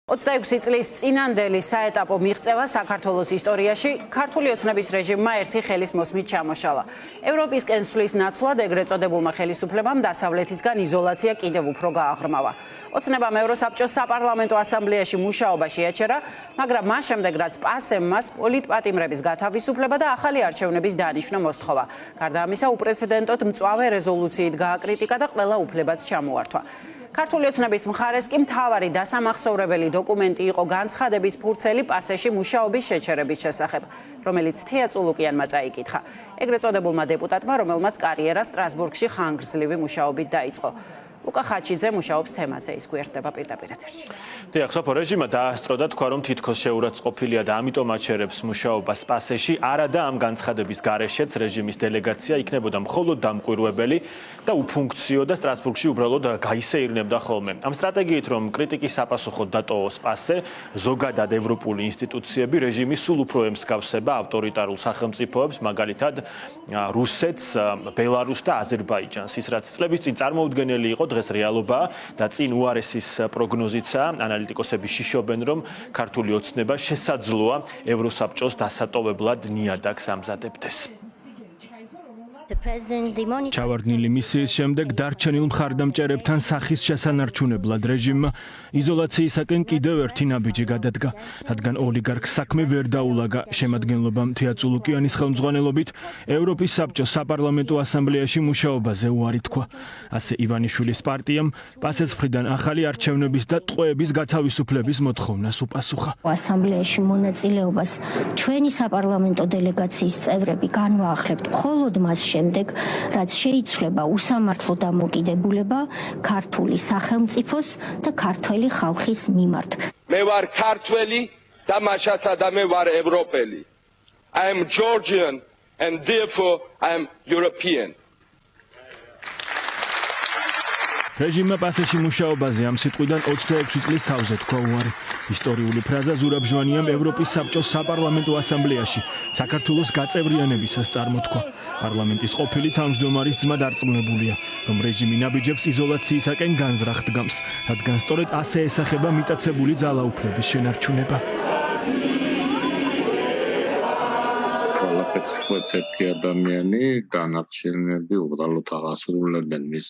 26 წლის წინანდელი საეტაპო მიღწევა საქართველოს ისტორიაში ქართული ოცნების რეჟიმმა ერთი ხელის მოსმით ჩამოშალა. ევროპისკენ სვლის ნაცვლად ეგრეთ წოდებულმა ხელისუფლებამ დასავლეთისგან იზოლაცია კიდევ უფრო გააღრმავა. ოცნებამ ევროსაბჭოს საპარლამენტო ასამბლეაში მუშაობა შეაჩერა, მაგრამ მას შემდეგ რაც პასემ მას პოლიტპატიმრების გათავისუფლება და ახალი არჩევნების დანიშვნა მოსთხოვა. გარდა ამისა, უპრეცედენტოდ მწვავე რეზოლუციით გააკრიტიკა და ყველა უფლებაც ჩამოართვა. ქართული ოცნების მხარეს კი მთავარი დასამახსოვრებელი დოკუმენტი იყო განცხადების ფურცელი პასეში მუშაობის შეჩერების შესახებ, რომელიც თეა წულუკიანმა წაიკითხა. ეგრეთ წოდებულმა დეპუტატმა, რომელმაც კარიერა სტრასბურგში ხანგრძლივი მუშაობით დაიწყო. ლუკა ხაჩიძე მუშაობს თემაზე, ის გვერდება პირდაპირ ეთერში. დიახ, სოფო რეჟიმმა დაასწრო და თქვა, რომ თითქოს შეურაცხყოფილია და ამიტომ აჩერებს მუშაობას პასეში, არა და ამ განცხადების გარეშეც რეჟიმის დელეგაცია იქნებოდა მხოლოდ დამკვირვებელი და უფუნქციო და სტრასბურგში უბრალოდ გაისეირნებდა ხოლმე. ამ სტრატეგიით, რომ კრიტიკის საპასუხოდ დატოვოს პასე, ზოგადად ევროპული ინსტიტუციები რეჟიმი სულ უფრო ემსგავსება ავტორიტარულ სახელმწიფოებს, მაგალითად რუსეთს, ბელარუსს და აზერბაიჯანს. ის რაც წლების წინ წარმოუდგენელი იყო, დღეს რეალობაა და წინ უარესის პროგნოზიცაა. ანალიტიკოსები შიშობენ, რომ ქართული ოცნება შესაძლოა ევროსაბჭოს დასატოვებლად ნიადაგს ამზადებდეს. ჩავარდნილი მისიის შემდეგ დარჩენილ მხარდამჭერებთან სახის შესანარჩუნებლად რეჟიმმა იზოლაციისაკენ კიდევ ერთი ნაბიჯი გადადგა, რადგან ოლიგარქს საქმე ვერ დაულაგა. შემადგენლობამ თეა წულუკიანის ხელმძღვანელობით ევროპის საბჭოს საპარლამენტო ასამბლეაში მუშაობაზე უარი თქვა. ასე ივანიშვილის პარტიამ პასეს მხრიდან ახალი არჩევნების და ტყვეების გათავისუფლების მოთხოვნას უპასუხა. ასამბლეაში მონაწილეობას ჩვენი საპარლამენტო დელეგაციის წევრები განვაახლებთ მხოლოდ მას შემდეგ, რაც შეიცვლება უსამართლო დამოკიდებულება ქართული სახელმწიფოს და ქართველი ხალხის მიმართ. მე ვარ ქართველი და მაშასადა მე ვარ ევროპელი. I am Georgian and therefore I am European. რეჟიმმა პასეში მუშაობაზე ამ სიტყვიდან 26 წლის თავზე თქვა უარი. ისტორიული ფრაზა ზურაბჟვანიამ ევროპის საბჭოს საპარლამენტო ასამბლეაში საქართველოს გაწევრიანებისას წარმოთქვა. პარლამენტის ყოფილი თავმჯდომარის ძმა დარწმუნებულია, რომ რეჟიმი ნაბიჯებს იზოლაციისაკენ განზრახ დგამს, რადგან სწორედ ასე ესახება მიტაცებული ძალაუფლების შენარჩუნება. ყველაფერს ერთი ადამიანი განარჩენები უბრალოდ აღასრულებენ მის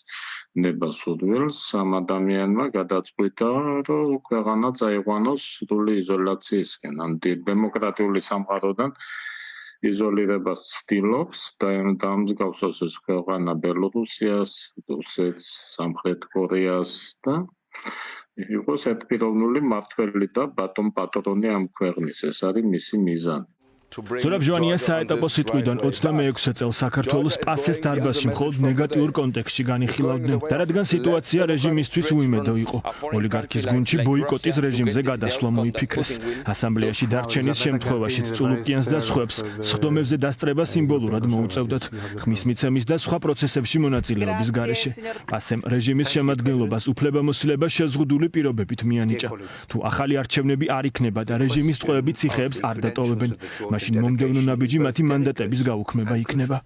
ნებასუდველს. ამ ადამიანმა გადაწყვიტა, რომ ქვეყანა წაიყვანოს სრული იზოლაციისკენ, დემოკრატიული სამყაროდან იზოლირებას ცდილობს და დამსგავსოს ეს ქვეყანა ბელორუსიას, რუსეთს, სამხრეთ კორეას და იყოს ერთპიროვნული მმართველი და ბატონ პატრონი ამ ქვეყნის. ეს არის მისი მიზანი. ზურაბჟვანია საეტაპო სიტყვიდან 26 წელს საქართველოს პასეს დარბაზში მხოლოდ ნეგატიურ კონტექსტში განიხილავდნენ და რადგან სიტუაცია რეჟიმისთვის უიმედო იყო, ოლიგარქის გუნდში ბოიკოტის რეჟიმზე გადასვლა მოიფიქრეს. ასამბლეაში დარჩენის შემთხვევაში წულუკიანს და სხვებს სხდომებზე დასწრება სიმბოლურად მოუწევდათ ხმის მიცემის და სხვა პროცესებში მონაწილეობის გარეშე. პასემ რეჟიმის შემადგენლობას უფლებამოსილება შეზღუდული პირობებით მიანიჭა. თუ ახალი არჩევნები არ იქნება და რეჟიმის ტყვეები ციხეებს არ დატოვებენ, მაშინ მომდევნო ნაბიჯი მათი მანდატების გაუქმება იქნება.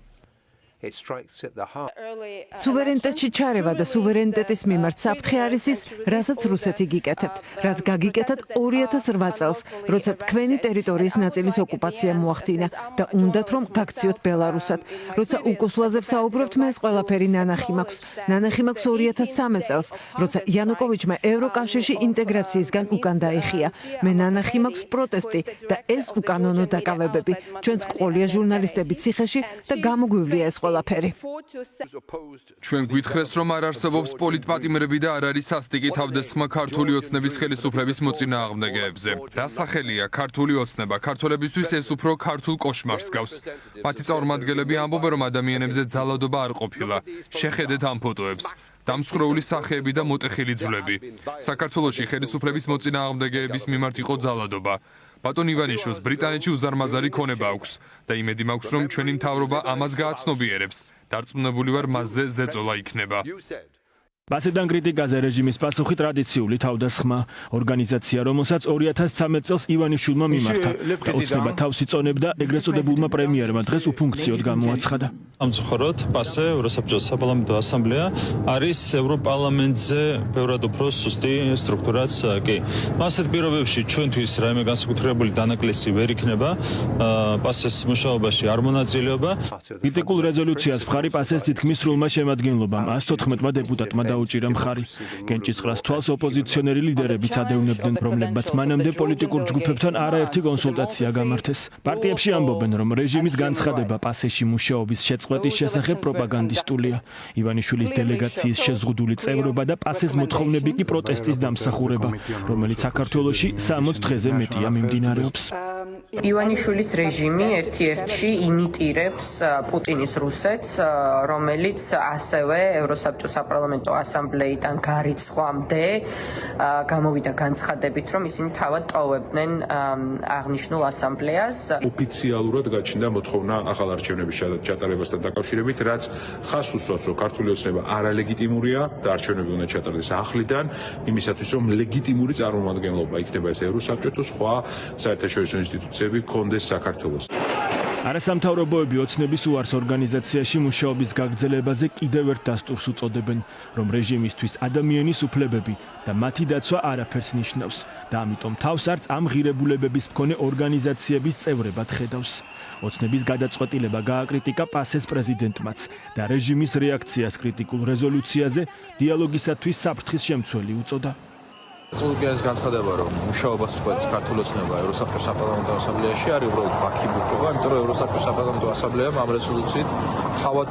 სუვერენიტეტში ჩარევა და სუვერენიტეტის მიმართ საფრთხე არის ის, რასაც რუსეთი გიკეთებთ, რაც გაგიკეთათ 2008 წელს, როცა თქვენი ტერიტორიის ნაწილის ოკუპაცია მოახდინა და უნდათ რომ გაქციოთ ბელარუსად. როცა უკუსლაზე ვსაუბრობთ, მე ეს ყველაფერი ნანახი მაქვს. ნანახი მაქვს 2013 წელს, როცა იანუკოვიჩმა ევროკავშირში ინტეგრაციისგან უკან დაიხია. მე ნანახი მაქვს პროტესტი და ეს უკანონო დაკავებები. ჩვენს ყოლია ჟურნალისტები ციხეში და გამოგვივლია ეს ჩვენ გვითხრეს, რომ არ არსებობს პოლიტპატიმრები და არ არის სასტიკი თავდასხმა ქართული ოცნების ხელისუფლების მოწინააღმდეგეებზე. რა სახელია ქართული ოცნება? ქართველებისთვის ეს უფრო ქართულ კოშმარს გავს. მათი წარმომადგენლები ამბობენ, რომ ადამიანებზე ძალადობა არ ყოფილა. შეხედეთ ამ ფოტოებს. დამსხვრეული სახეები და მოტეხილი ძვლები. საქართველოში ხელისუფლების მოწინააღმდეგეების მიმართ იყო ძალადობა. ბატონ ივანიშვილს ბრიტანეთში უზარმაზარი ქონება აქვს და იმედი მაქვს, რომ ჩვენი მთავრობა ამას გააცნობიერებს. დარწმუნებული ვარ, მასზე ზეწოლა იქნება. პასედან კრიტიკაზე რეჟიმის პასუხი ტრადიციული თავდასხმა. ორგანიზაცია, რომელსაც 2013 წელს ივანიშვილმა მიმართა და ოცნება თავს იწონებდა, ეგრეთ წოდებულმა პრემიერმა დღეს უფუნქციოდ გამოაცხადა. ამწუხაროდ პასე ევროსაბჭოს საპარლამენტო ასამბლეა არის ევროპარლამენტზე ბევრად უფრო სუსტი სტრუქტურაც კი. ასეთ პირობებში ჩვენთვის რაიმე განსაკუთრებული დანაკლისი ვერ იქნება პასეს მუშაობაში არ მონაწილეობა. კრიტიკულ რეზოლუციას მხარი პასეს თითქმის სრულმა შემადგენლობამ 114-მა დეპუტატმა დაუჭირა მხარი. კენჭისყრას თვალს ოპოზიციონერი ლიდერებიც ადევნებდნენ, რომლებმაც მანამდე პოლიტიკურ ჯგუფებთან არაერთი კონსულტაცია გამართეს. პარტიებში ამბობენ, რომ რეჟიმის განცხადება პასეში მუშაობის შეწყვეტის შესახებ პროპაგანდისტულია. ივანიშვილის დელეგაციის შეზღუდული წევრობა და პასეს მოთხოვნები კი პროტესტის დამსახურება, რომელიც საქართველოში 60 დღეზე მეტია მიმდინარეობს. ივანიშვილის რეჟიმი ერთ-ერთში იმიტირებს პუტინის რუსეთს, რომელიც ასევე ევროსაბჭოს საპარლამენტო ასამბლეიდან გარიცხვამდე გამოვიდა განცხადებით, რომ ისინი თავად ტოვებდნენ აღნიშნულ ასამბლეას. ოფიციალურად გაჩნდა მოთხოვნა ახალ არჩევნების ჩატარებასთან დაკავშირებით, რაც ხაზს უსვამს, რომ ქართული ოცნება არალეგიტიმურია და არჩევნები უნდა ჩატარდეს ახლიდან, იმისათვის, რომ ლეგიტიმური წარმომადგენლობა იქნება ეს ევროსაბჭო თუ სხვა საერთაშორისო ინსტიტუციები გქონდეს საქართველოს. არასამთავრობოები ოცნების უარს ორგანიზაციაში მუშაობის გაგრძელებაზე კიდევ ერთ დასტურს უწოდებენ, რომ რეჟიმისთვის ადამიანის უფლებები და მათი დაცვა არაფერს ნიშნავს და ამიტომ თავს არც ამ ღირებულებების მქონე ორგანიზაციების წევრებად ხედავს. ოცნების გადაწყვეტილება გააკრიტიკა პასეს პრეზიდენტმაც და რეჟიმის რეაქციას კრიტიკულ რეზოლუციაზე დიალოგისათვის საფრთხის შემცველი უწოდა. ეს განცხადება, რომ მუშაობას წყვეტს ქართული ოცნება ევროსაბჭოს საპარლამენტო ასამბლეაში არის უბრალოდ ბაქიბუქობა, იმიტომ რომ ევროსაბჭოს საპარლამენტო ასამბლეამ ამ რეზოლუციით თავად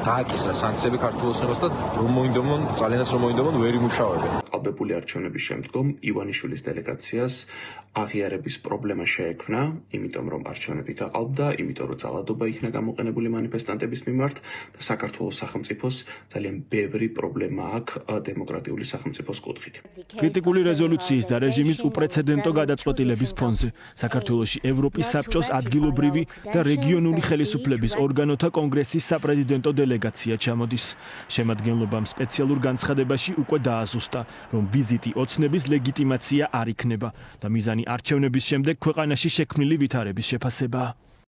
დააკისრა სანქციები ქართული ოცნებას და ძალიანაც რომ მოინდომონ ვერ იმუშავებენ. ყალბებული არჩევნების შემდგომ ივანიშვილის დელეგაციას აღიარების პრობლემა შეექმნა, იმიტომ რომ არჩევნები გაყალბდა, იმიტომ რომ ძალადობა იქნა გამოყენებული მანიფესტანტების მიმართ და საქართველოს სახელმწიფოს ძალიან ბევრი პრობლემა აქვს დემოკრატიული სახელმწიფოს კუთხით. კრიტიკული რეზოლუციის და რეჟიმის უპრეცედენტო გადაწყვეტილების ფონზე საქართველოში ევროპის საბჭოს ადგილობრივი და რეგიონული ხელისუფლების ორგანოთა კონგრესის საპრეზიდენტო დელეგაცია ჩამოდის. შემადგენლობამ სპეციალურ განცხადებაში უკვე დააზუსტა, რომ ვიზიტი ოცნების ლეგიტიმაცია არ იქნება და მიზანი არჩევნების შემდეგ ქვეყანაში შექმნილი ვითარების შეფასებაა.